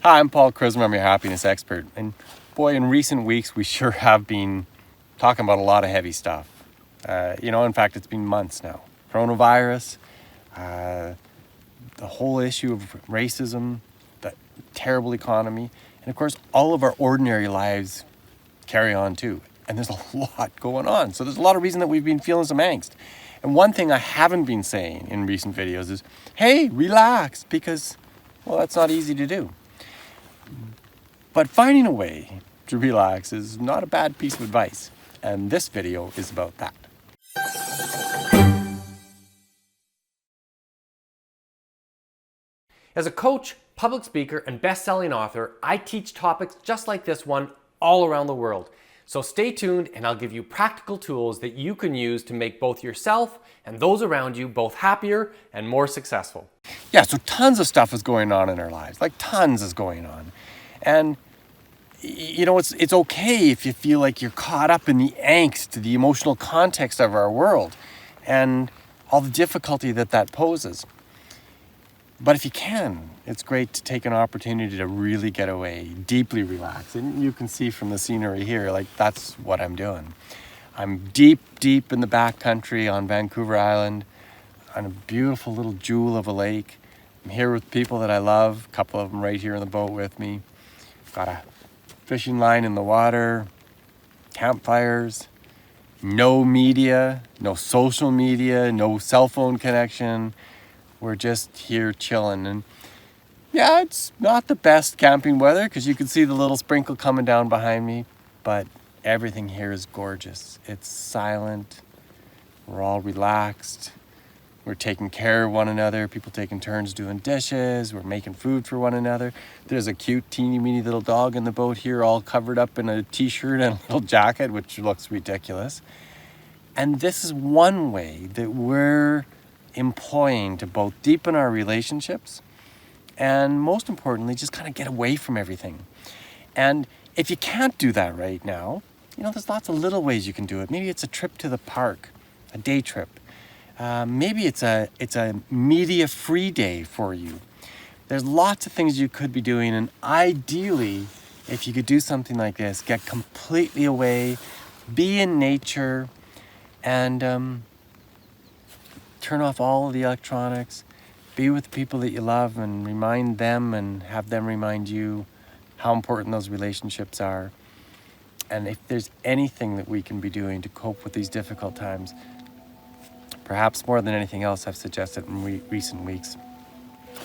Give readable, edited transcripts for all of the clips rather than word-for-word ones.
Hi, I'm Paul Krismer. I'm your happiness expert. And boy, in recent weeks, we sure have been talking about a lot of heavy stuff. In fact, it's been months now. Coronavirus, the whole issue of racism, the terrible economy, and of course, all of our ordinary lives carry on too. And there's a lot going on. So there's a lot of reason that we've been feeling some angst. And one thing I haven't been saying in recent videos is, hey, relax, because, well, that's not easy to do. But finding a way to relax is not a bad piece of advice, and this video is about that. As a coach, public speaker, and best-selling author, I teach topics just like this one all around the world. So stay tuned and I'll give you practical tools that you can use to make both yourself and those around you both happier and more successful. Yeah, so tons of stuff is going on in our lives, like tons is going on. And it's okay if you feel like you're caught up in the angst, the emotional context of our world and all the difficulty that poses. But if you can, it's great to take an opportunity to really get away, deeply relax. And you can see from the scenery here, like that's what I'm doing. I'm deep in the backcountry on Vancouver Island, on a beautiful little jewel of a lake. I'm here with people that I love, a couple of them right here in the boat with me. Got a fishing line in the water, campfires, no media, no social media, no cell phone connection. We're just here chilling. And yeah, it's not the best camping weather because you can see the little sprinkle coming down behind me, but everything here is gorgeous. It's silent. We're all relaxed. We're taking care of one another. People taking turns doing dishes. We're making food for one another. There's a cute, teeny, weeny little dog in the boat here, all covered up in a t-shirt and a little jacket, which looks ridiculous. And this is one way that we're employing to both deepen our relationships and, most importantly, just kind of get away from everything. And if you can't do that right now, there's lots of little ways you can do it. Maybe it's a trip to the park, a day trip. Maybe it's a media-free day for you. There's lots of things you could be doing, and ideally, if you could do something like this, get completely away, be in nature, and turn off all of the electronics, be with the people that you love, and remind them and have them remind you how important those relationships are. And if there's anything that we can be doing to cope with these difficult times, perhaps more than anything else I've suggested in recent weeks,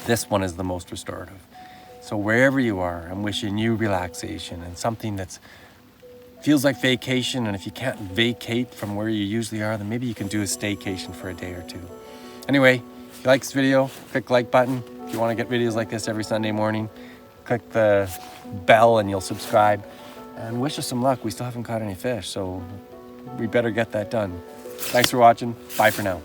this one is the most restorative. So wherever you are, I'm wishing you relaxation and something that feels like vacation. And if you can't vacate from where you usually are, then maybe you can do a staycation for a day or two. Anyway, if you like this video, click the like button. If you want to get videos like this every Sunday morning, click the bell and you'll subscribe. And wish us some luck. We still haven't caught any fish, so we better get that done. Thanks for watching. Bye for now.